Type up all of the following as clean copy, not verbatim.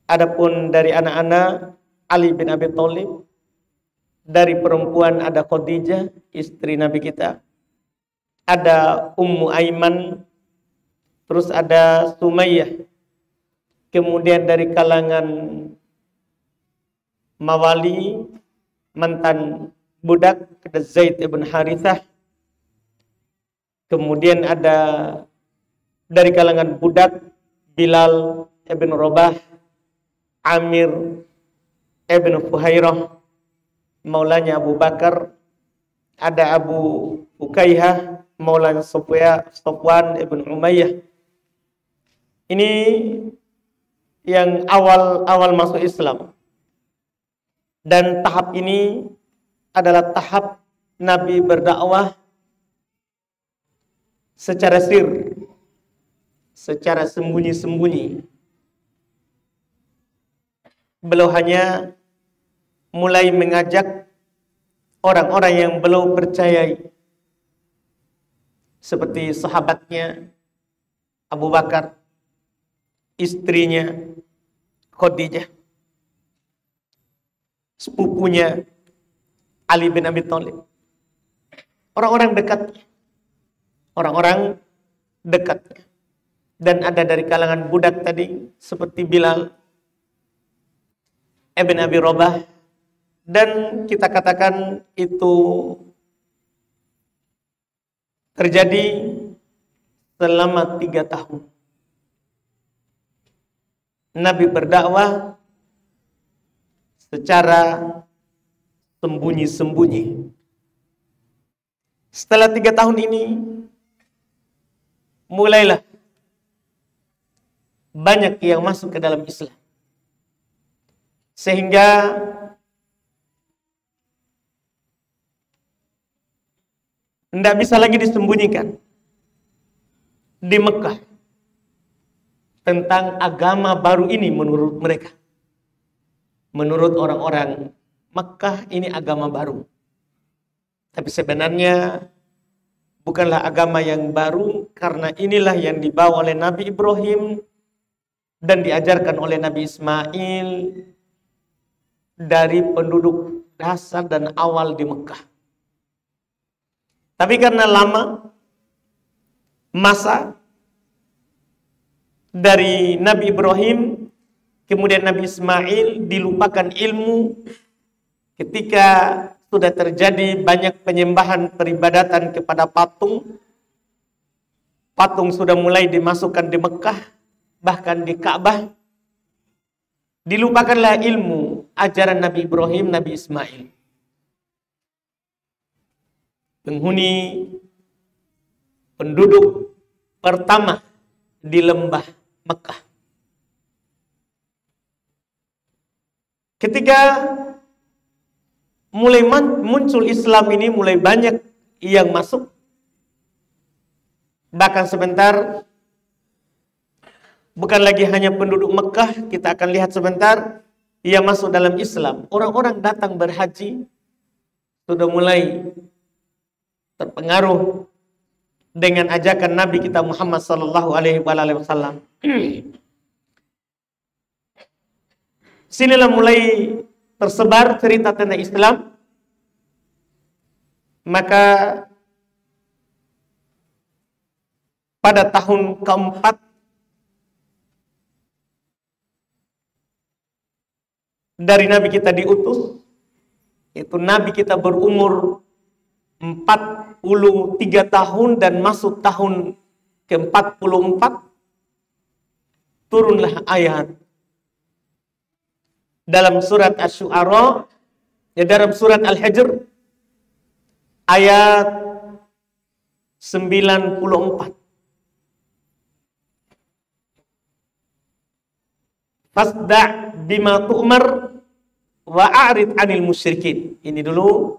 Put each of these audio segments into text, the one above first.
Adapun dari anak-anak, Ali bin Abi Thalib. Dari perempuan ada Khadijah, istri Nabi kita. Ada Ummu Aiman. Terus ada Sumayyah. Kemudian dari kalangan mawali, mantan budak, ada Zaid ibn Harithah. Kemudian ada dari kalangan budak, Bilal ibn Rabah, Amir ibn Fuhairah, maulanya Abu Bakar. Ada Abu Ukaihah, maulanya Sofwan ibn Umayyah. Ini yang awal masuk Islam. Dan tahap ini adalah tahap Nabi berdakwah secara sir, secara sembunyi-sembunyi. Beliau hanya mulai mengajak orang-orang yang belum percaya, seperti sahabatnya Abu Bakar, istrinya Khadijah, sepupunya Ali bin Abi Thalib, orang-orang dekatnya. Orang-orang dekatnya. Dan ada dari kalangan budak tadi, seperti Bilal Ibn Abi Rabah. Dan kita katakan itu terjadi selama 3 tahun. Nabi berdakwah secara sembunyi-sembunyi. Setelah 3 tahun ini, mulailah banyak yang masuk ke dalam Islam. Sehingga tidak bisa lagi disembunyikan di Mekah tentang agama baru ini menurut mereka. Menurut orang-orang Mekah ini agama baru. Tapi sebenarnya bukanlah agama yang baru, karena inilah yang dibawa oleh Nabi Ibrahim dan diajarkan oleh Nabi Ismail dari penduduk dasar dan awal di Mekah. Tapi karena lama masa dari Nabi Ibrahim, kemudian Nabi Ismail, dilupakan ilmu ketika sudah terjadi banyak penyembahan peribadatan kepada patung. Patung sudah mulai dimasukkan di Mekah, bahkan di Ka'bah. Dilupakanlah ilmu ajaran Nabi Ibrahim, Nabi Ismail. Penghuni penduduk pertama di lembah Mekah. Ketika mulai muncul Islam ini, mulai banyak yang masuk. Bahkan sebentar, bukan lagi hanya penduduk Mekah, kita akan lihat sebentar, yang masuk dalam Islam. Orang-orang datang berhaji, sudah mulai terpengaruh dengan ajakan Nabi kita Muhammad sallallahu alaihi wasallam. Sinilah mulai tersebar cerita tentang Islam. Maka pada tahun keempat dari Nabi kita diutus, itu Nabi kita berumur 43 tahun dan masuk tahun ke-44, turunlah ayat dalam surat Asy-Syu'ara, dalam surat Al-Hijr ayat 94. Fasda' bima tu'mar wa a'rid 'anil musyrikin. Ini dulu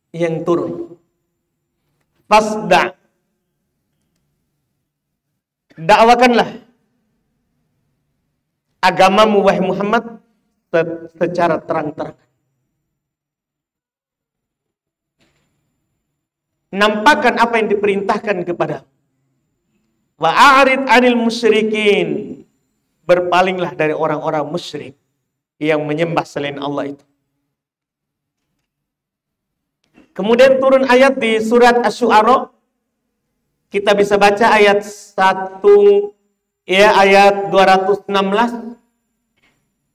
yang turun. Fasda', dakwakanlah agamamu wahai Muhammad secara terang-terangan. Nampakkan apa yang diperintahkan kepada. Wa a'rid 'anil musyrikin, berpalinglah dari orang-orang musyrik yang menyembah selain Allah itu. Kemudian turun ayat di surat Asy-Syu'ara. Kita bisa baca ayat 1 ya, ayat 216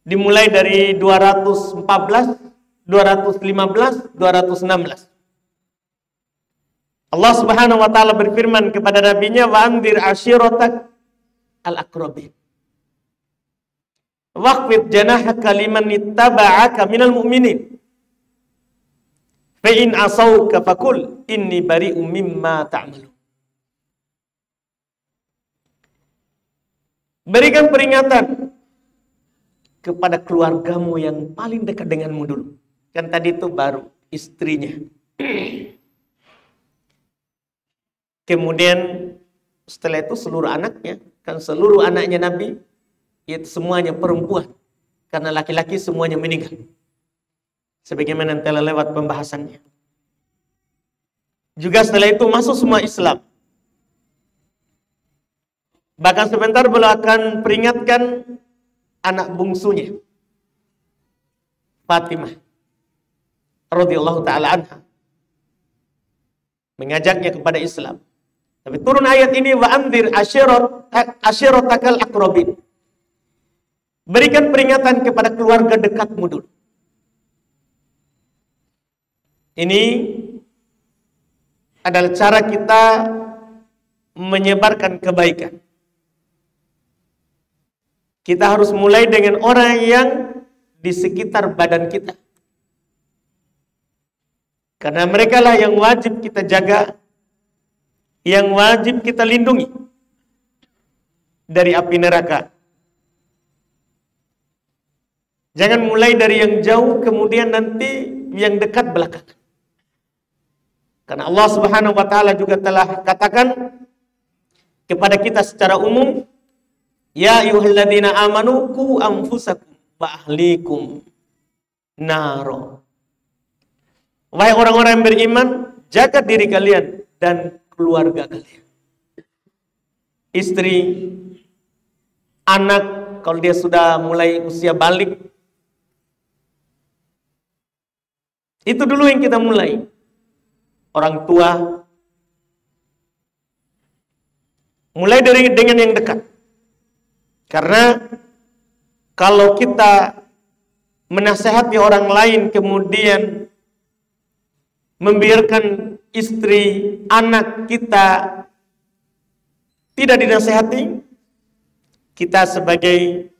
dimulai dari 214, 215, 216. Allah Subhanahu wa taala berfirman kepada nabinya, wa anzir ashiratak al-aqrabin. Waqfid janahaka liman ittaba'aka minal mu'minin. Fa in asauka faqul inni bari'um mimma ta'malun. Berikan peringatan kepada keluargamu yang paling dekat denganmu dulu. Kan tadi itu baru istrinya. Kemudian setelah itu seluruh anaknya. Kan seluruh anaknya Nabi itu semuanya perempuan. Karena laki-laki semuanya meninggal. Sebagaimana telah lewat pembahasannya. Juga setelah itu masuk semua Islam. Bahkan sebentar beliau akan peringatkan anak bungsunya, Fatimah radhiyallahu taala anha, mengajaknya kepada Islam. Tapi turun ayat ini, wa anzir ashiratakal aqrabin. Berikan peringatan kepada keluarga dekatmu dulu. Ini adalah cara kita menyebarkan kebaikan. Kita harus mulai dengan orang yang di sekitar badan kita. Karena mereka lah yang wajib kita jaga, yang wajib kita lindungi dari api neraka. Jangan mulai dari yang jauh, kemudian nanti yang dekat belakangan. Karena Allah Subhanahu wa taala juga telah katakan kepada kita secara umum, ya ayyuhalladzina amanu qu anfusakum wa ahlikum naro. Wahai orang-orang yang beriman, jaga diri kalian dan keluarga kalian. Istri, anak, kalau dia sudah mulai usia balik, itu dulu yang kita mulai. Orang tua, mulai dengan yang dekat. Karena kalau kita menasehati orang lain kemudian membiarkan istri, anak kita tidak dinasehati, kita sebagai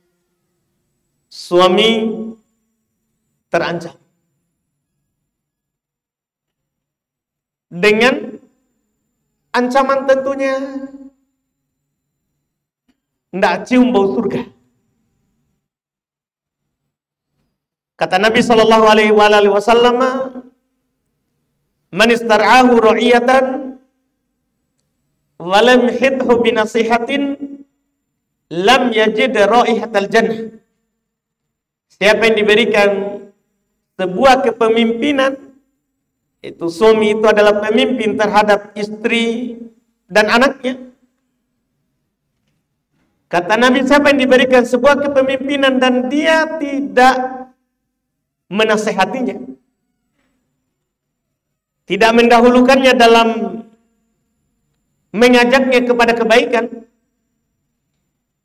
suami terancam. Dengan ancaman tentunya tidak cium bau surga. Kata Nabi sallallahu alaihi wasallam, "Man istar'ahu ra'iyatan wa lam yahidhu bi nasihatin lam yajid ra'ihatal jannah." Siapa yang diberikan sebuah kepemimpinan, itu suami itu adalah pemimpin terhadap istri dan anaknya. Kata Nabi, siapa yang diberikan sebuah kepemimpinan dan dia tidak menasehatinya, tidak mendahulukannya dalam mengajaknya kepada kebaikan,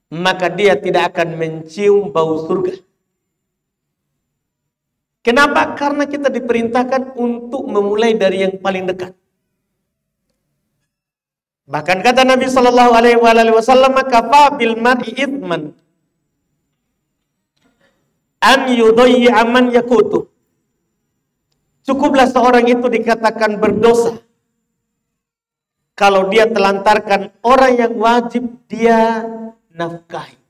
maka dia tidak akan mencium bau surga. Kenapa? Karena kita diperintahkan untuk memulai dari yang paling dekat. Bahkan kata Nabi sallallahu alaihi wasallam, "Kafa bil mar'i ithman an yudayyi'a man yakutu." Cukuplah seorang itu dikatakan berdosa kalau dia telantarkan orang yang wajib dia nafkahi.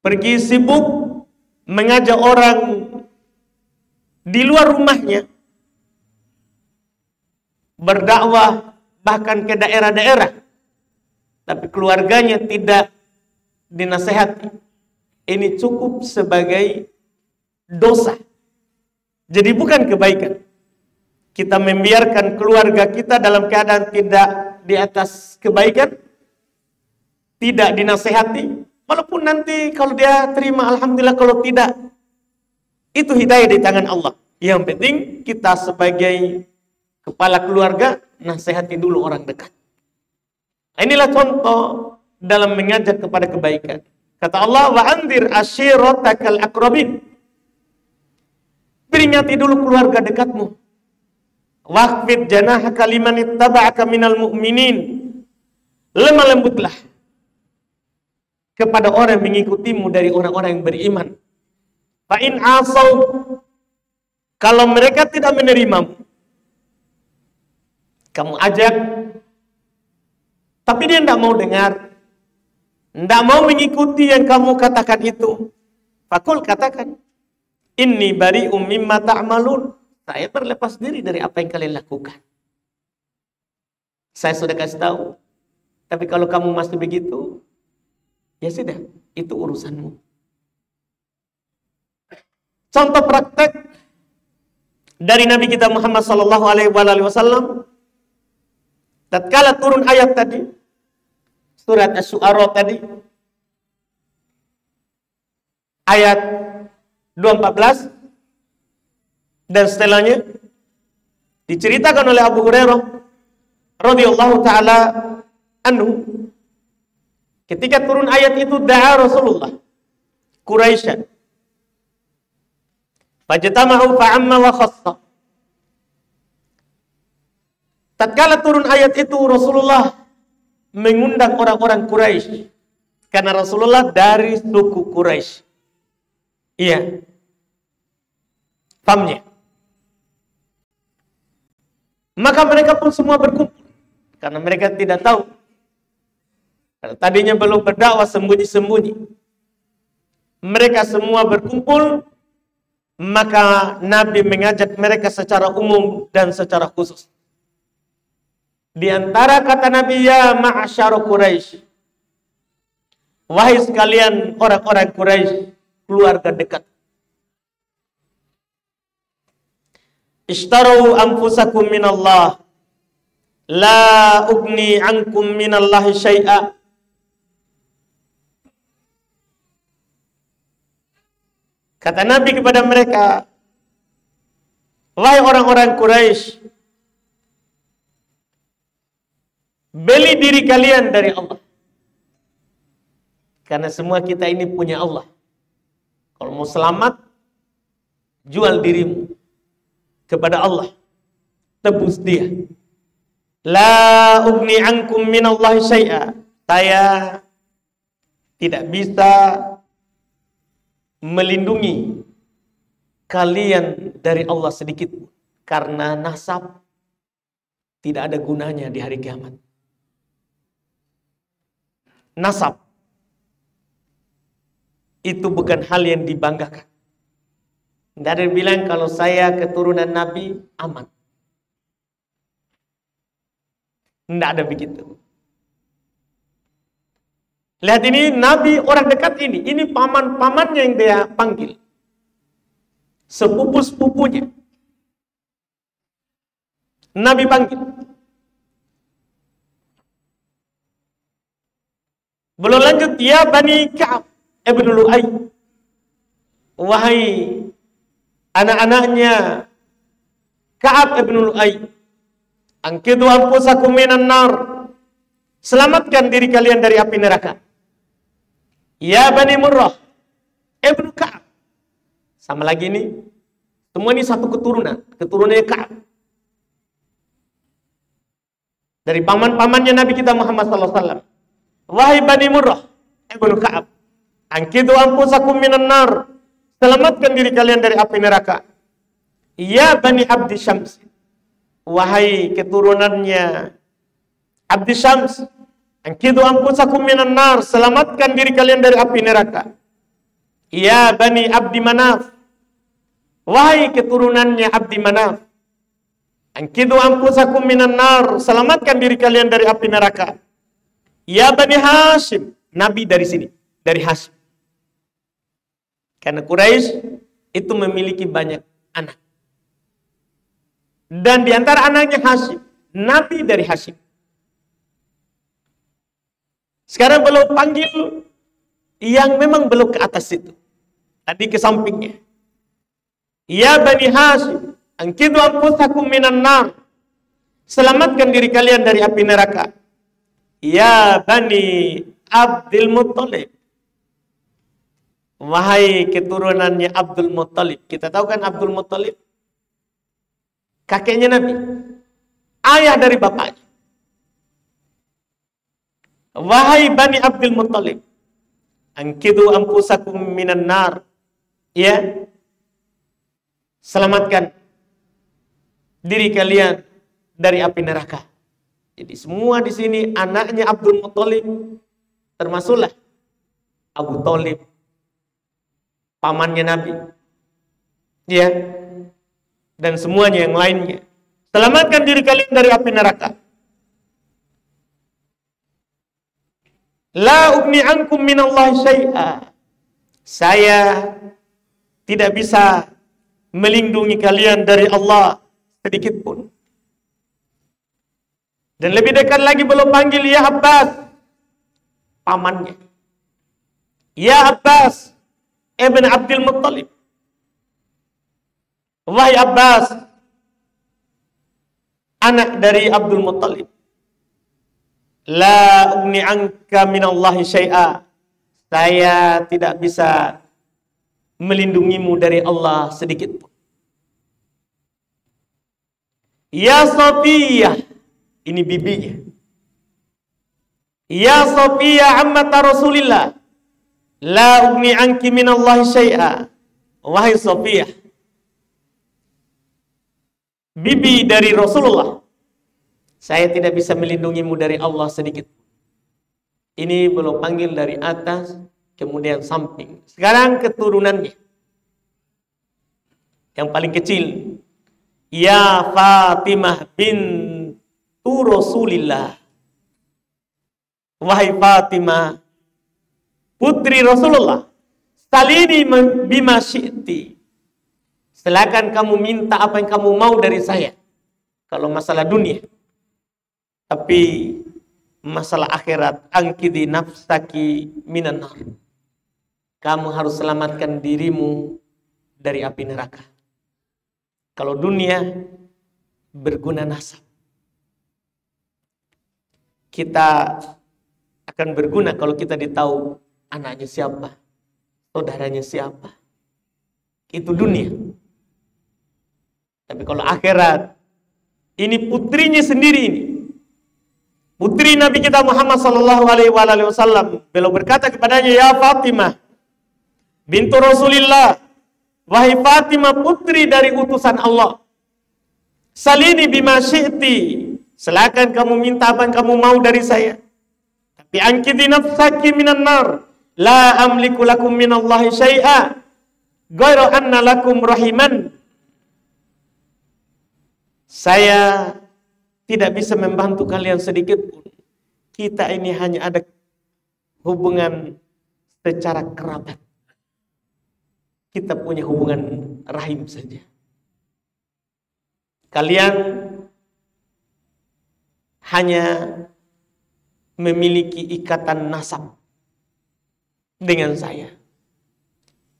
Pergi sibuk mengajak orang di luar rumahnya, berdakwah bahkan ke daerah-daerah, tapi keluarganya tidak dinasehati. Ini cukup sebagai dosa. Jadi bukan kebaikan. Kita membiarkan keluarga kita dalam keadaan tidak di atas kebaikan, tidak dinasehati, walaupun nanti kalau dia terima alhamdulillah, kalau tidak itu hidayah di tangan Allah. Yang penting kita sebagai kepala keluarga nasihati dulu orang dekat. Inilah contoh dalam mengajak kepada kebaikan. Kata Allah, wa anzir ashiratakal aqrabin. Peringati dulu keluarga dekatmu. Waqfid janahaka liman ittaba'aka minal mu'minin. Lemah lembutlah kepada orang yang mengikutimu dari orang-orang yang beriman. Fa in asau, kalau mereka tidak menerimamu, kamu ajak, tapi dia tidak mau dengar, tidak mau mengikuti yang kamu katakan itu. Fakul, katakan, inni bari'um mimma ta'malun. Saya berlepas diri dari apa yang kalian lakukan. Saya sudah kasih tahu. Tapi kalau kamu masih begitu, ya sudah, itu urusanmu. Contoh praktek dari Nabi kita Muhammad sallallahu alaihi wasallam tatkala turun ayat tadi, surat Asy-Syu'ara tadi, ayat 214 dan setelahnya, diceritakan oleh Abu Hurairah radhiyallahu taala anhu, ketika turun ayat itu da'a Rasulullah Quraisyan fajtama'u fa'amma wa khassa. Tatkala turun ayat itu, Rasulullah mengundang orang-orang Quraisy, karena Rasulullah dari suku Quraisy. Iya, pahamnya. Maka mereka pun semua berkumpul, karena mereka tidak tahu. Karena tadinya belum berdakwah, sembunyi-sembunyi. Mereka semua berkumpul, maka Nabi mengajak mereka secara umum dan secara khusus. Di antara kata Nabi, ya ma'asyar Quraisy, wahai sekalian orang-orang Quraisy, keluarga dekat. Ishtaru anfusakum minallah, la ugni ankum minallahi syai'a. Kata Nabi kepada mereka, wahai orang-orang Quraisy, beli diri kalian dari Allah. Karena semua kita ini punya Allah. Kalau mau selamat, jual dirimu kepada Allah. Tebus dia. La ugni ankum minallahi syai'a. Saya tidak bisa melindungi kalian dari Allah sedikit, karena nasab tidak ada gunanya di hari kiamat. Nasab itu bukan hal yang dibanggakan. Tidak ada yang bilang kalau saya keturunan Nabi aman. Tidak ada begitu. Lihat ini, Nabi orang dekat ini paman-pamannya yang dia panggil. Sepupu-sepupunya. Nabi panggil. Belum lanjut, ya Bani Ka'ab ibn Lu'ay. Wahai anak-anaknya Ka'ab ibn Lu'ay. Angkidu anfusakum minan nar. Selamatkan diri kalian dari api neraka. Ya Bani Murrah ibn Ka'ab. Sama lagi ini, semua ini satu keturunannya Ka'ab. Dari paman-pamannya Nabi kita Muhammad SAW. Wahai Bani Murrah ibn Ka'ab, angkidu anfusakum minan nar. Selamatkan diri kalian dari api neraka. Ya Bani Abdi Syams. Wahai keturunannya Abdi Syams, angkidu anfusakum minan nar. Selamatkan diri kalian dari api neraka. Ya Bani Abdi Manaf. Wahai keturunannya Abdi Manaf, angkidu anfusakum minan nar. Selamatkan diri kalian dari api neraka. Ya Bani Hashim. Nabi dari sini, dari Hashim. Karena Quraisy itu memiliki banyak anak. Dan di antara anaknya Hashim, Nabi dari Hashim. Sekarang beliau panggil yang memang belum ke atas itu. Tadi ke sampingnya. Ya Bani Hashim, angkidu anfusakum minan nar. Selamatkan diri kalian dari api neraka. Ya Bani Abdul Muttalib. Wahai keturunannya Abdul Muttalib. Kita tahu kan Abdul Muttalib? Kakeknya Nabi. Ayah dari bapaknya. Wahai Bani Abdul Muttalib. Angkidu anfusakum minan nar. Ya. Selamatkan diri kalian dari api neraka. Jadi semua di sini anaknya Abdul Muttalib, termasuklah Abu Thalib, pamannya Nabi, ya, dan semuanya yang lainnya. Selamatkan diri kalian dari api neraka. La ugni ankum minallahi syai'a. Saya tidak bisa melindungi kalian dari Allah sedikit pun. Dan lebih dekat lagi belum panggil ya Abbas, pamannya. Ya Abbas, Ibn Abdul Muttalib. Wahai Abbas, anak dari Abdul Muttalib. La ugni anka minallahi syai'a. Saya tidak bisa melindungimu dari Allah sedikit pun. Ya Safiyah. Ini bibinya. Ya Safiyah ammata Rasulillah. La ugni anki minallahi syai'a. Wahai Safiyah, bibi dari Rasulullah, saya tidak bisa melindungimu dari Allah sedikit. Ini belum panggil dari atas, kemudian samping. Sekarang keturunannya. Yang paling kecil. Ya Fatimah bintu Rasulillah. Wahai Fatimah, putri Rasulullah, salini bima syi'ti. Silakan kamu minta apa yang kamu mau dari saya. Kalau masalah dunia. Tapi masalah akhirat, angkidi nafsaki minan nar. Kamu harus selamatkan dirimu dari api neraka. Kalau dunia berguna nasab. Kita akan berguna kalau kita ditahu anaknya siapa, saudaranya siapa. Itu dunia. Tapi kalau akhirat, ini putrinya sendiri ini. Putri Nabi kita Muhammad sallallahu alaihi wasallam, beliau berkata kepadanya, ya Fatimah bintu Rasulillah, wahai Fatimah putri dari utusan Allah, salini bima syi'ti. Silakan kamu minta apa yang kamu mau dari saya. Tapi angkidi nafsaki minan nar. La amliku lakum minallahi syai'a. Ghairu anna lakum rahiman. Saya tidak bisa membantu kalian sedikit pun. Kita ini hanya ada hubungan secara kerabat. Kita punya hubungan rahim saja. Kalian hanya memiliki ikatan nasab dengan saya.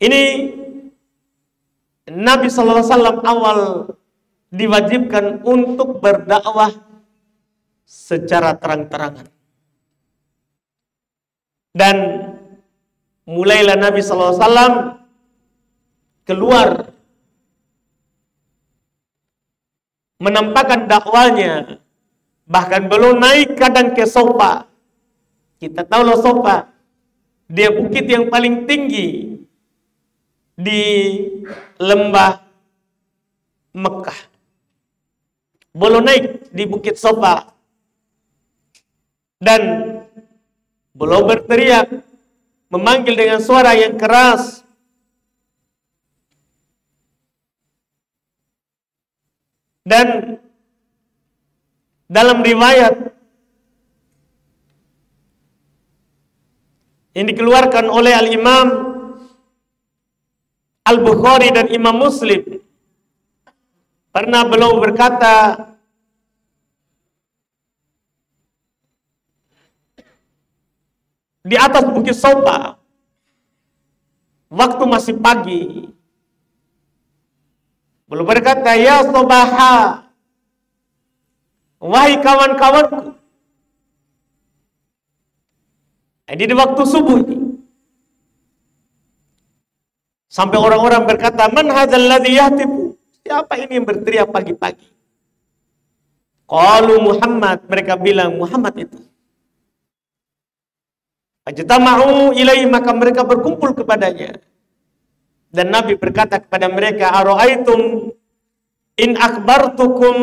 Ini Nabi sallallahu alaihi wasallam awal diwajibkan untuk berdakwah secara terang-terangan. Dan mulailah Nabi sallallahu alaihi wasallam keluar menampakkan dakwanya. Bahkan belum naik kadang ke Sofa. Kita tahu loh Sofa, dia bukit yang paling tinggi di lembah Mekah. Belum naik di bukit Sofa. Dan belum berteriak, memanggil dengan suara yang keras. Dan dalam riwayat yang dikeluarkan oleh Al-Imam Al-Bukhari dan Imam Muslim, pernah beliau berkata, di atas bukit Sofa. Waktu masih pagi. Beliau berkata, ya Sobaha, wahai kawan-kawanku. Jadi di waktu subuh ini. Sampai orang-orang berkata, man hadzal ladzi yahtibu? Siapa ini yang berteriak pagi-pagi? Qalu Muhammad, mereka bilang Muhammad itu. Fajtama'u ilaihi, maka mereka berkumpul kepadanya. Dan Nabi berkata kepada mereka, ara'aitum in akhbartukum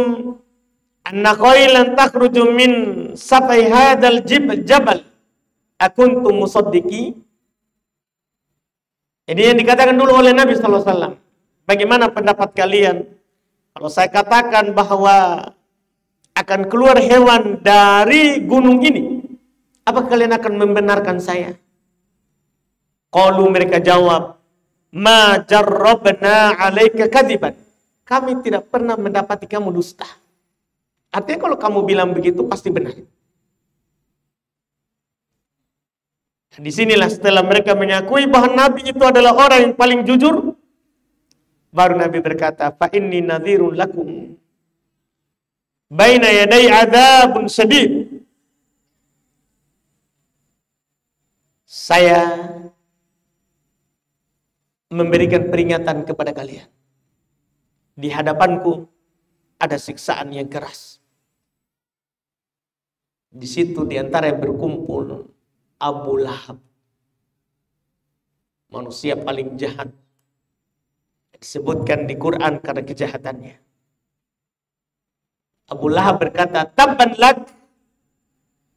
anna khailan takhruju min safai hadzal jabal akuntum musaddiqi? Ini yang dikatakan dulu oleh Nabi sallallahu alaihi wasallam. Bagaimana pendapat kalian kalau saya katakan bahwa akan keluar hewan dari gunung ini? Apa kalian akan membenarkan saya? Qalu, mereka jawab, ma jarrabna 'alaika kadiban. Kami tidak pernah mendapati kamu dusta. Artinya kalau kamu bilang begitu pasti benar. Di sinilah setelah mereka mengakui bahwa Nabi itu adalah orang yang paling jujur, baru Nabi berkata, fa inni nadhirun lakum baina yaday adzabun syadid. Saya memberikan peringatan kepada kalian. Di hadapanku ada siksaan yang keras. Di situ di antara yang berkumpul Abu Lahab, manusia paling jahat, disebutkan di Quran karena kejahatannya. Abu Lahab berkata, tabban lak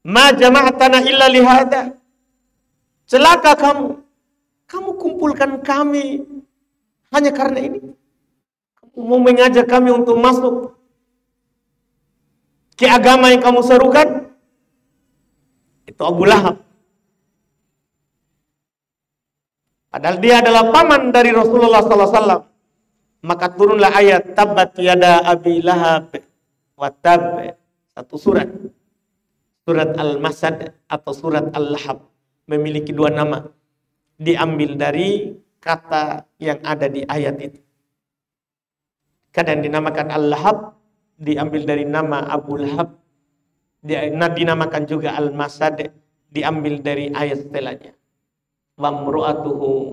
ma jama'tana illa lihada. Celaka kamu kumpulkan kami hanya karena ini. Kamu mau mengajak kami untuk masuk ke agama yang kamu serukan? Itu Abu Lahab. Padahal dia adalah paman dari Rasulullah SAW. Maka turunlah ayat Tabbat yada Abi Lahab wa tab. Satu surat. Surat Al-Masad atau surat Al-Lahab. Memiliki dua nama. Diambil dari kata yang ada di ayat itu. Kadang dinamakan Al-Lahab. Diambil dari nama Abu Lahab. Dinamakan juga Al-Masad. Diambil dari ayat setelahnya. Wamru'atuhu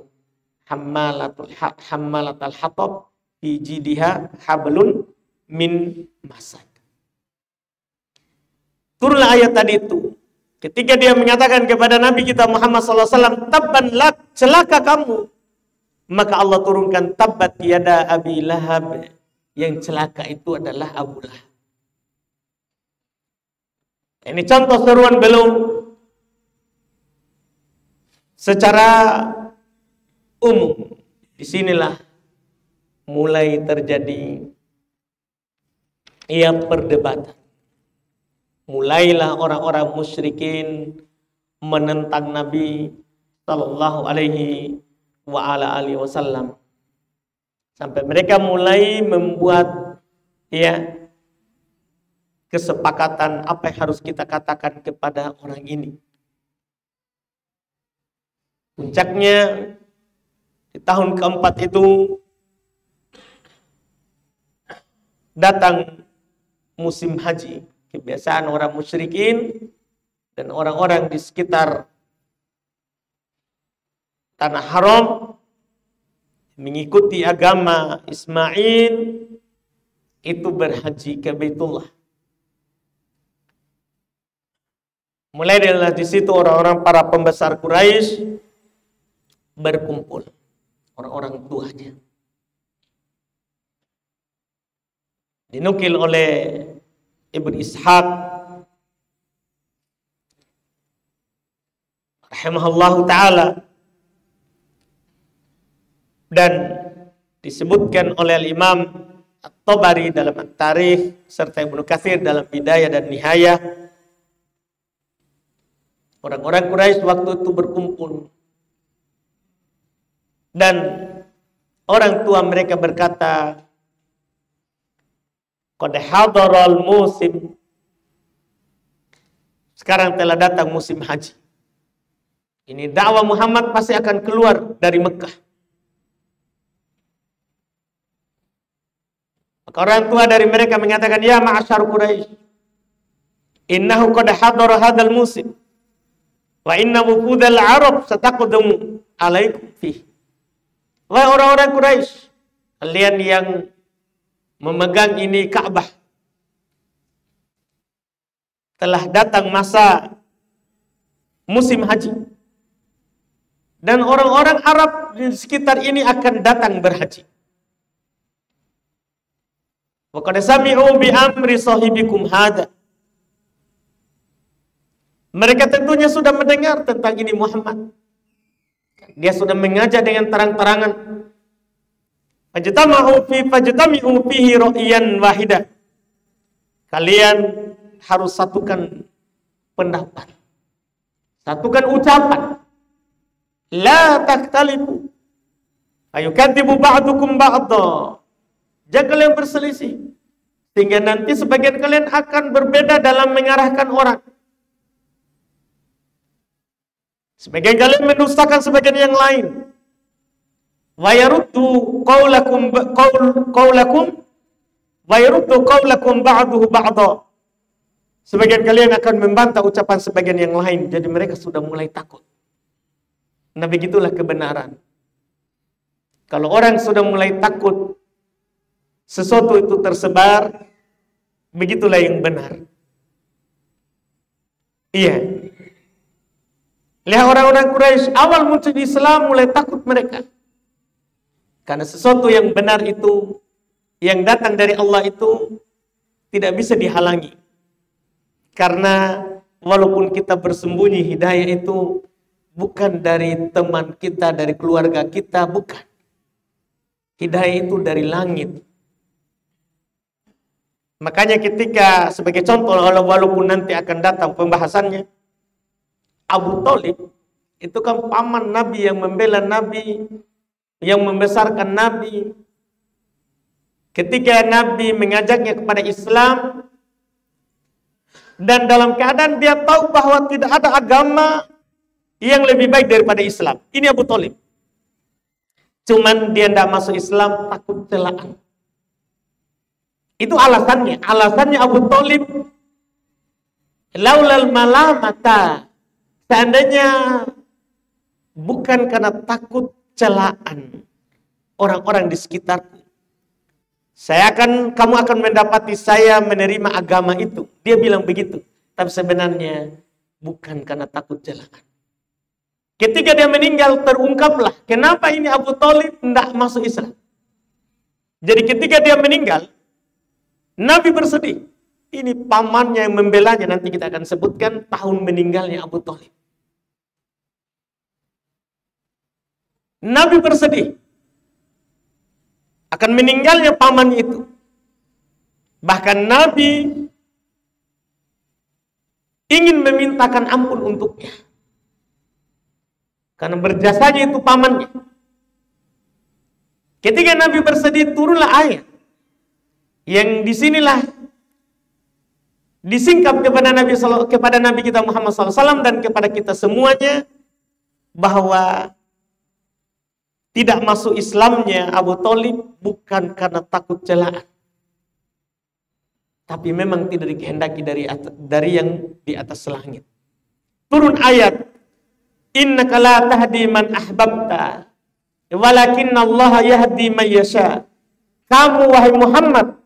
hammalatul hatab fi jidiha hablun min masad. Turunlah ayat tadi itu. Ketika dia mengatakan kepada Nabi kita Muhammad SAW, tabban lak, celaka kamu. Maka Allah turunkan tabbat yada Abi Lahab. Yang celaka itu adalah Abu Lahab. Ini contoh seruan beliau secara umum. Disinilah mulai terjadi perdebatan. Mulailah orang-orang musyrikin menentang Nabi sallallahu alaihi wasallam. Sampai mereka mulai membuat kesepakatan apa yang harus kita katakan kepada orang ini. Puncaknya di tahun keempat itu datang musim haji. Kebiasaan orang musyrikin dan orang-orang di sekitar tanah haram mengikuti agama Ismail itu berhaji ke Baitullah. Mulai dari situ orang-orang para pembesar Quraisy berkumpul, orang-orang tuanya. Dinukil oleh Ibnu Ishaq rahimahullahu ta'ala dan disebutkan oleh Imam At-Tabari dalam At-Tarikh serta Ibnu Katsir dalam Bidayah dan Nihayah. Orang-orang Quraisy waktu itu berkumpul dan orang tua mereka berkata, qad hadaral musim. Sekarang telah datang musim haji. Ini dakwah Muhammad pasti akan keluar dari Mekah. Maka orang tua dari mereka mengatakan, ya ma'asyar Quraisy, innahu qad hadara hadzal musim wa inna wufudal Arab sataqdumu alaikum fi. Wahai orang-orang Quraisy, kalian yang memegang ini Ka'bah, telah datang masa musim haji. Dan orang-orang Arab di sekitar ini akan datang berhaji. Wa qad sami'u bi amri sahibikum hada. Mereka tentunya sudah mendengar tentang ini Muhammad. Dia sudah mengajak dengan terang-terangan. Fajtami'u fihi ra'yan wahida. Kalian harus satukan pendapat. Satukan ucapan. La taktalifu. Ayukadzibu ba'dukum ba'dha. Jangan kalian berselisih. Sehingga nanti sebagian kalian akan berbeda dalam mengarahkan orang. Sebagian kalian mendustakan sebagian yang lain. Wa yaruddu qaulakum wa yaruddu qaulakum ba'duhu ba'dha. Sebagian kalian akan membantah ucapan sebagian yang lain. Jadi mereka sudah mulai takut. Nah, begitulah kebenaran. Kalau orang sudah mulai takut sesuatu itu tersebar, begitulah yang benar. Iya. Lihat orang-orang Quraisy awal muncul Islam mulai takut mereka. Karena sesuatu yang benar itu, yang datang dari Allah itu tidak bisa dihalangi. Karena walaupun kita bersembunyi, hidayah itu bukan dari teman kita, dari keluarga kita, bukan. Hidayah itu dari langit. Makanya ketika sebagai contoh, walaupun nanti akan datang pembahasannya, Abu Thalib itu kan paman Nabi yang membela Nabi, yang membesarkan Nabi. Ketika Nabi mengajaknya kepada Islam, dan dalam keadaan dia tahu bahwa tidak ada agama yang lebih baik daripada Islam. Ini Abu Thalib. Cuman dia tidak masuk Islam takut celaan. Itu alasannya. Alasannya Abu Thalib, laulal malamata, seandainya bukan karena takut celaan orang-orang di sekitarku, kamu akan mendapati saya menerima agama itu. Dia bilang begitu. Tapi sebenarnya bukan karena takut celaan. Ketika dia meninggal, terungkaplah kenapa ini Abu Thalib tidak masuk Islam. Jadi ketika dia meninggal, Nabi bersedih. Ini pamannya yang membelanya. Nanti kita akan sebutkan tahun meninggalnya Abu Thalib. Nabi bersedih akan meninggalnya pamannya itu. Bahkan Nabi ingin memintakan ampun untuknya. Karena berjasanya itu pamannya. Ketika Nabi bersedih, turunlah ayat. Yang disinilah disingkap kepada Nabi kita Muhammad SAW dan kepada kita semuanya, bahwa tidak masuk Islamnya Abu Thalib bukan karena takut celaan. Tapi memang tidak dikehendaki dari yang di atas langit. Turun ayat, innaka la tahdi man ahbabta walakinnallaha yahdi man yasha. Kamu wahai Muhammad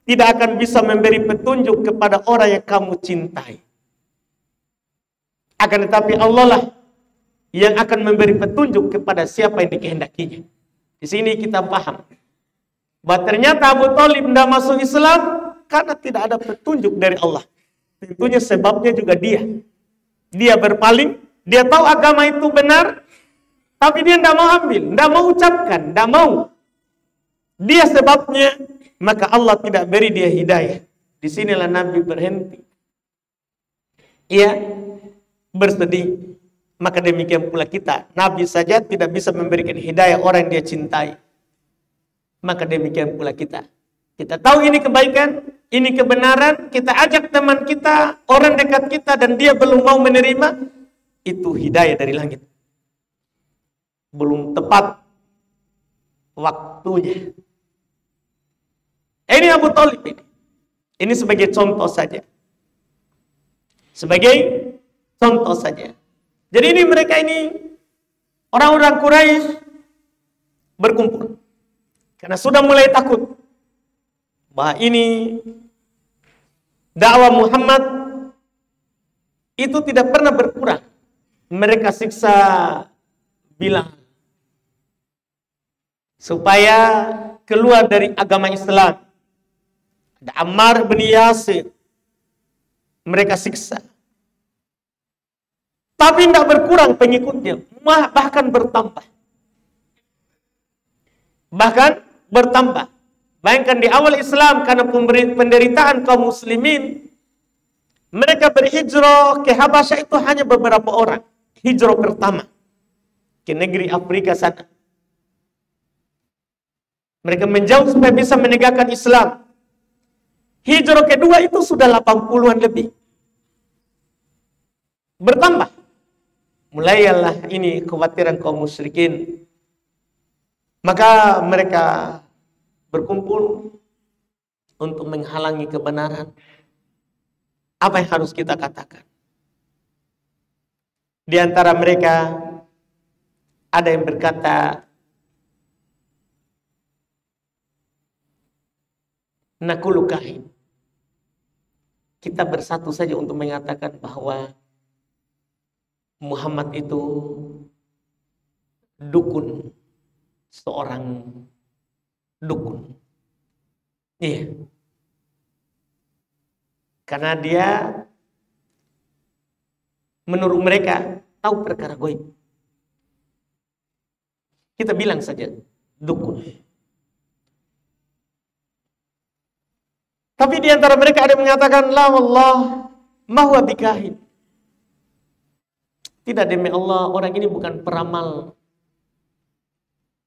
tidak akan bisa memberi petunjuk kepada orang yang kamu cintai. Akan tetapi Allah lah yang akan memberi petunjuk kepada siapa yang dikehendakinya. Di sini kita paham bahwa ternyata Abu Thalib tidak masuk Islam karena tidak ada petunjuk dari Allah. Tentunya sebabnya juga dia. Dia berpaling, dia tahu agama itu benar, tapi dia tidak mau ambil, tidak mau ucapkan, tidak mau. Dia sebabnya, maka Allah tidak beri dia hidayah. Disinilah Nabi berhenti. Ia bersedih. Maka demikian pula kita. Nabi saja tidak bisa memberikan hidayah orang yang dia cintai. Maka demikian pula kita. Kita tahu ini kebaikan, ini kebenaran, kita ajak teman kita, orang dekat kita, dan dia belum mau menerima. itu hidayah dari langit. Belum tepat waktunya. Ini Abu Thalib ini. Ini sebagai contoh saja. Sebagai contoh saja. Jadi ini mereka ini orang-orang Quraisy berkumpul. Karena sudah mulai takut bahwa ini dakwah Muhammad itu tidak pernah berkurang. Mereka siksa Bilal supaya keluar dari agama Islam. Ada Ammar bin Yasir, mereka siksa. Tapi tidak berkurang pengikutnya, bahkan bertambah. Bahkan bertambah. Bayangkan di awal Islam, karena penderitaan kaum muslimin, mereka berhijrah ke Habasyah itu hanya beberapa orang. Hijrah pertama ke negeri Afrika sana. Mereka menjauh supaya bisa menegakkan Islam. Hijrah kedua itu sudah 80-an lebih. Bertambah. Mulailah ini kekhawatiran kaum musyrikin. Maka mereka berkumpul untuk menghalangi kebenaran. Apa yang harus kita katakan? Di antara mereka ada yang berkata, nakulu kahin. Kita bersatu saja untuk mengatakan bahwa Muhammad itu dukun, seorang dukun. Iya. Karena dia menurut mereka tahu perkara gaib. Kita bilang saja dukun. Tapi di antara mereka ada yang mengatakan, la wallah ma huwa bikahin. Tidak, demi Allah, orang ini bukan peramal.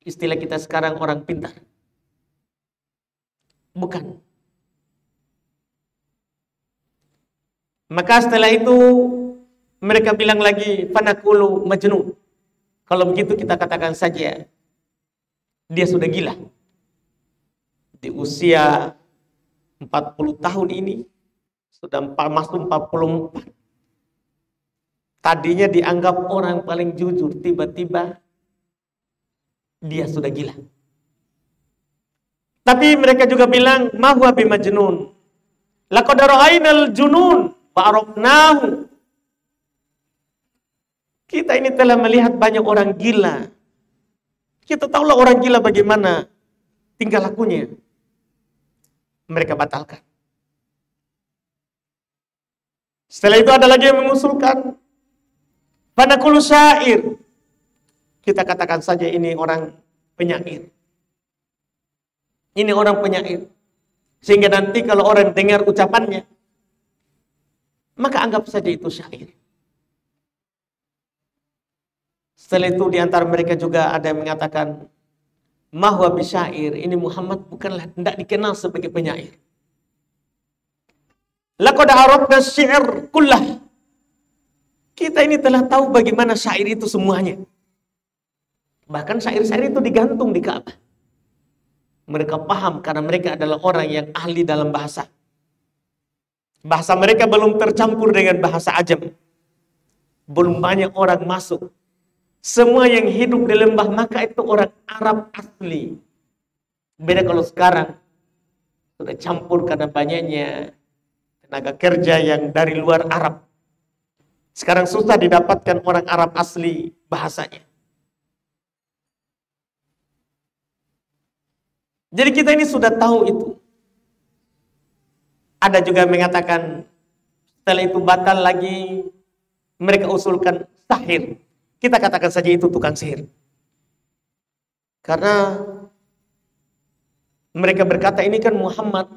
Istilah kita sekarang orang pintar. Bukan. Maka setelah itu mereka bilang lagi, fanaqulu majnun. Kalau begitu kita katakan saja dia sudah gila. Di usia 40 tahun ini sudah masuk 44. Tadinya dianggap orang paling jujur, tiba-tiba dia sudah gila. Tapi mereka juga bilang, ma huwa bimajnun. Laqad ra'ainal junun wa arafnahu. Kita ini telah melihat banyak orang gila. Kita tahulah orang gila bagaimana tingkah lakunya. Mereka batalkan. Setelah itu ada lagi yang mengusulkan, fanaqulu syair. Kita katakan saja ini orang penyair. Ini orang penyair. Sehingga nanti kalau orang dengar ucapannya, maka anggap saja itu syair. Setelah itu di antara mereka juga ada yang mengatakan, ma huwa bisyair. Ini Muhammad bukanlah, tidak dikenal sebagai penyair. Laqad arafna syi'r kullah. Kita ini telah tahu bagaimana syair itu semuanya. Bahkan syair-syair itu digantung di Ka'bah. Mereka paham karena mereka adalah orang yang ahli dalam bahasa. Bahasa mereka belum tercampur dengan bahasa ajam. Belum banyak orang masuk. Semua yang hidup di lembah Makkah itu orang Arab asli. Beda kalau sekarang sudah campur karena banyaknya tenaga kerja yang dari luar Arab. Sekarang susah didapatkan orang Arab asli bahasanya. Jadi kita ini sudah tahu itu. Ada juga yang mengatakan setelah itu batal lagi, mereka usulkan sahir. Kita katakan saja itu tukang sihir. Karena mereka berkata ini kan Muhammad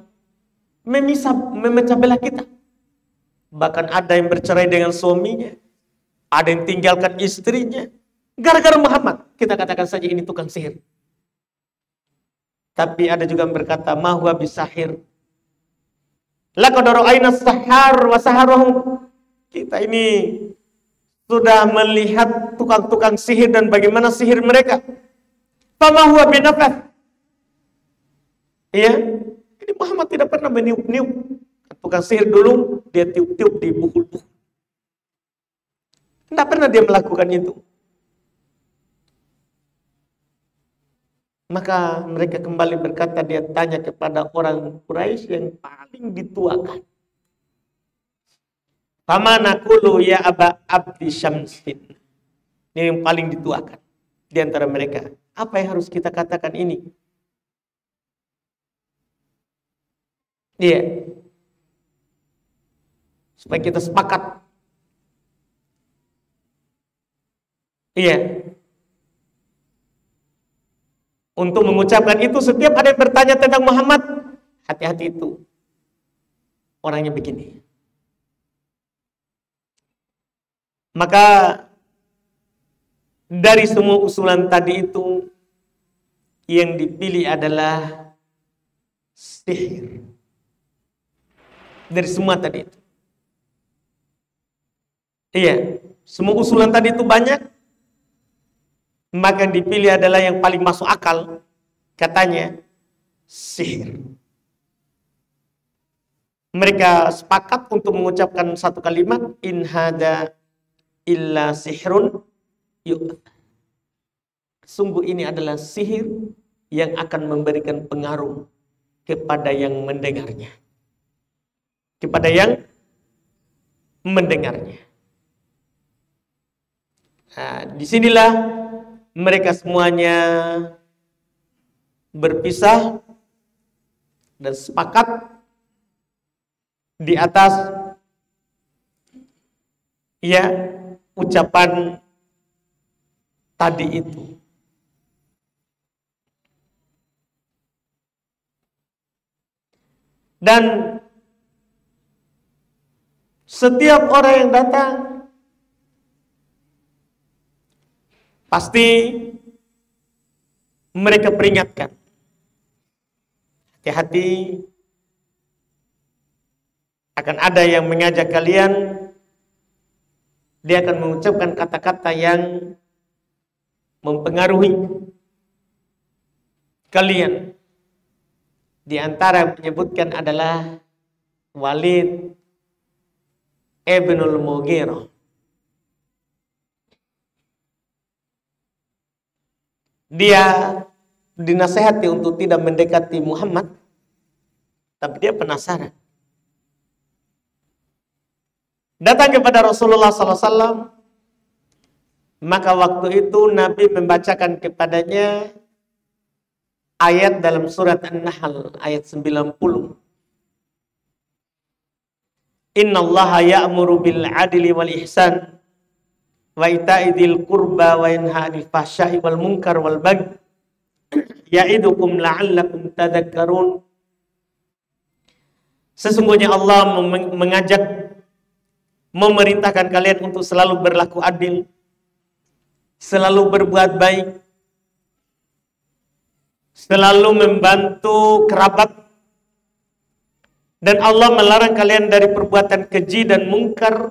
memecah belah kita. Bahkan ada yang bercerai dengan suaminya, ada yang tinggalkan istrinya, gara-gara Muhammad. Kita katakan saja ini tukang sihir. Tapi ada juga yang berkata, ma huwa bisahir. Laqad ra'ayna as-sahar wa saharahum. Kita ini sudah melihat tukang-tukang sihir dan bagaimana sihir mereka. Fama huwa binafath. Ya, jadi Muhammad tidak pernah meniup-niup. Tukang sihir dulu dia tiup-tiup di buku-buku. Tidak pernah dia melakukan itu. Maka mereka kembali berkata, dia tanya kepada orang Quraisy yang paling dituakan. Famana qulu ya Aba Abdi Syamsin. Ini yang paling dituakan di antara mereka. Apa yang harus kita katakan ini? Iya. Supaya kita sepakat. Iya. Untuk mengucapkan itu, setiap ada yang bertanya tentang Muhammad, hati-hati itu. Orangnya begini. Maka dari semua usulan tadi itu, yang dipilih adalah sihir. Dari semua tadi itu. Iya, semua usulan tadi itu banyak, maka yang dipilih adalah yang paling masuk akal, katanya sihir. Mereka sepakat untuk mengucapkan satu kalimat, in hada illa sihrun yu'th. Sungguh ini adalah sihir yang akan memberikan pengaruh kepada yang mendengarnya. Kepada yang mendengarnya. Nah, disinilah mereka semuanya berpisah dan sepakat di atas ya ucapan tadi itu. Dan setiap orang yang datang pasti mereka peringatkan, hati-hati, akan ada yang mengajak kalian, dia akan mengucapkan kata-kata yang mempengaruhi kalian. Di antara yang menyebutkan adalah Walid ibnul Mughirah. Dia dinasihati untuk tidak mendekati Muhammad, tapi dia penasaran. Datang kepada Rasulullah SAW, maka waktu itu Nabi membacakan kepadanya ayat dalam surat An-Nahl ayat 90. Innallaha ya'muru bil adli wal ihsan wa ita'i dzil qurba wa yanha 'anil fahsya'i wal munkar wal baghi ya'idukum la'allakum tadhakkarun. Sesungguhnya Allah mengajak, memerintahkan kalian untuk selalu berlaku adil, selalu berbuat baik, selalu membantu kerabat, dan Allah melarang kalian dari perbuatan keji dan mungkar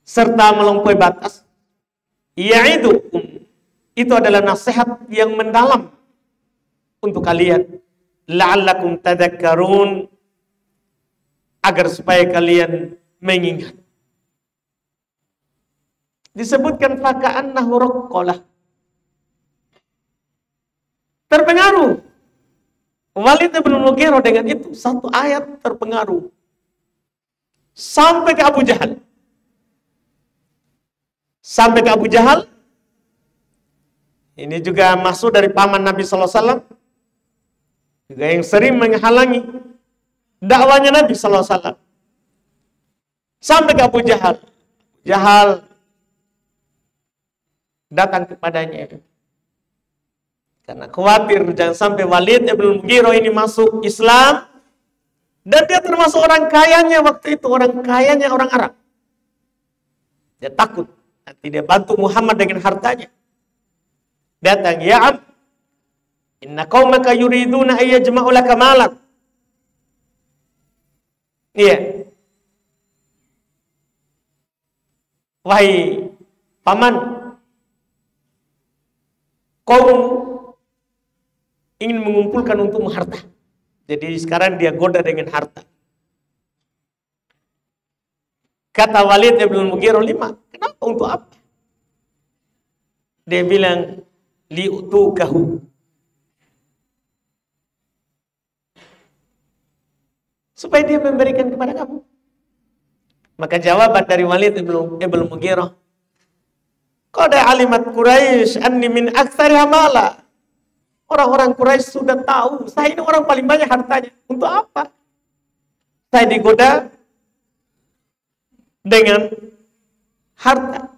serta melampaui batas. Ya'idukum, itu adalah nasihat yang mendalam untuk kalian, la'allakum tadhakkarun, agar supaya kalian mengingat. Disebutkan faka'annahu raqqalah, terpengaruh Walid bin Mughirah dengan itu, satu ayat terpengaruh sampai ke Abu Jahal. Sampai ke Abu Jahal, ini juga masuk dari paman Nabi SAW, juga yang sering menghalangi dakwanya Nabi SAW. Sampai ke Abu Jahal. Jahal datang kepadanya karena khawatir jangan sampai Walid ibn Mughirah ini masuk Islam, dan dia termasuk orang kayanya waktu itu, orang kayanya orang Arab. Dia takut nanti dia bantu Muhammad dengan hartanya. Datang, ya Am, inna qaumaka yuriduna ayyajma'u laka malak. Iya. wahai paman, kaum ingin mengumpulkan untukmu harta. Jadi sekarang dia goda dengan harta. Kata Walid ibn Mughirah, 5. Kenapa? Untuk apa? Dia bilang, li'utukahu. Supaya dia memberikan kepada kamu. Maka jawaban dari Walid ibn Mughirah, qad alimat Quraisy anni min aktsari amala. Orang-orang Quraisy sudah tahu saya ini orang paling banyak hartanya. Untuk apa? Saya digoda dengan harta.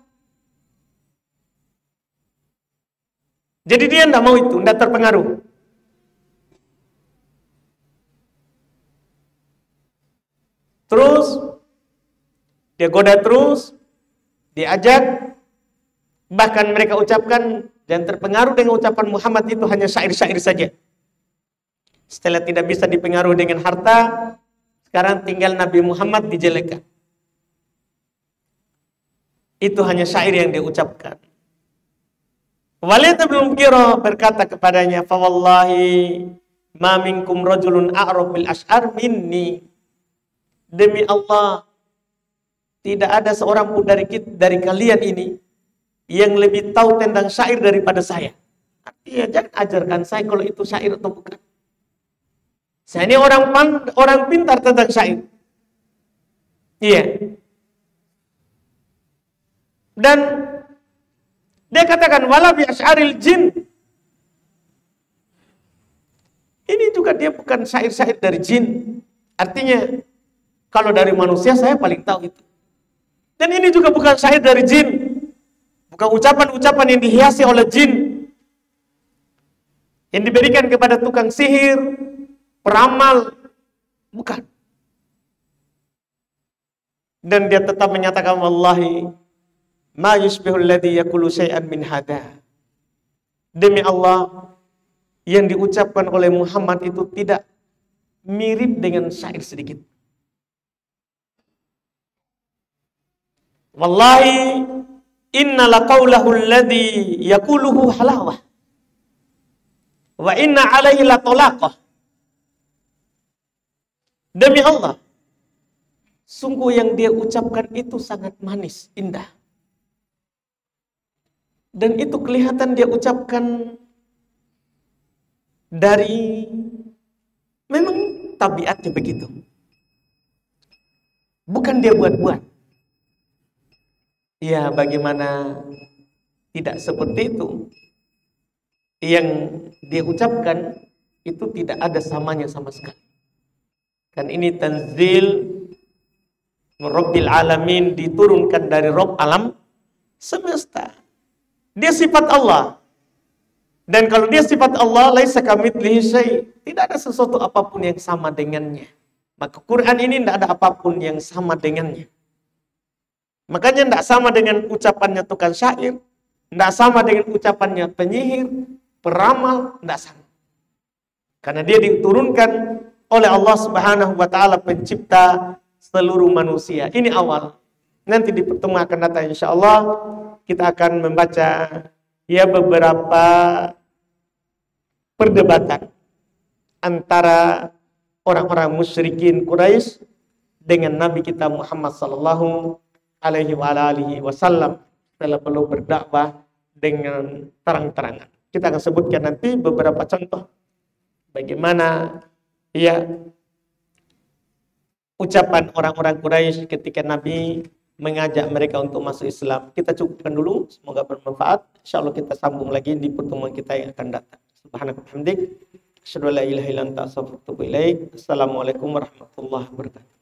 Jadi dia tidak mau itu, tidak terpengaruh. Terus dia goda terus, diajak, bahkan mereka ucapkan dan terpengaruh dengan ucapan Muhammad itu hanya syair-syair saja. Setelah tidak bisa dipengaruhi dengan harta, sekarang tinggal Nabi Muhammad dijelekan. Itu hanya syair yang dia ucapkan. Walid bin Mughirah berkata kepadanya, "Fa wallahi ma minkum rajulun a'raf bil ash'ar minni." Demi Allah, tidak ada seorang pun dari kalian ini yang lebih tahu tentang syair daripada saya. Artinya jangan ajarkan saya kalau itu syair atau bukan. Saya ini orang pintar tentang syair. Iya. Dan dia katakan wala bi asy'aril jin. Ini juga dia bukan syair-syair dari jin. Artinya kalau dari manusia saya paling tahu itu. Dan ini juga bukan syair dari jin. Bukan ucapan-ucapan yang dihiasi oleh jin. Yang diberikan kepada tukang sihir, peramal. Bukan. Dan dia tetap menyatakan wallahi ma yusbihul ladzi yaqulu syai'an min hada. Demi Allah, yang diucapkan oleh Muhammad itu tidak mirip dengan syair sedikit. Wallahi inna laqaulahu alladzi yaquluhu halawah wa inna alaihi latolaqah. Demi Allah, sungguh yang dia ucapkan itu sangat manis, indah. Dan itu kelihatan dia ucapkan dari memang tabiatnya begitu. Bukan dia buat-buat. Ya, bagaimana tidak seperti itu. Yang dia ucapkan itu tidak ada samanya sama sekali. Kan ini tanzil Rabbil Alamin, diturunkan dari Rabb alam semesta. Dia sifat Allah. Dan kalau dia sifat Allah, laisa kamitslihi syai', tidak ada sesuatu apapun yang sama dengannya. Maka Quran ini tidak ada apapun yang sama dengannya. Makanya tidak sama dengan ucapannya tukang syair, tidak sama dengan ucapannya penyihir, peramal, tidak sama. Karena dia diturunkan oleh Allah Subhanahu wa taala, pencipta seluruh manusia. Ini awal. Nanti di pertemuan akan datang insyaallah kita akan membaca ya beberapa perdebatan antara orang-orang musyrikin Quraisy dengan Nabi kita Muhammad sallallahu alaihi wasallam setelah perlu berdakwah dengan terang-terangan. Kita akan sebutkan nanti beberapa contoh bagaimana ya ucapan orang-orang Quraisy ketika Nabi mengajak mereka untuk masuk Islam. Kita cukupkan dulu, semoga bermanfaat. Insyaallah kita sambung lagi di pertemuan kita yang akan datang. Subhanaka wa bihamdik, asyhadu an la ilaha illa anta, astaghfiruka wa atubu ilaik. Assalamualaikum warahmatullahi wabarakatuh.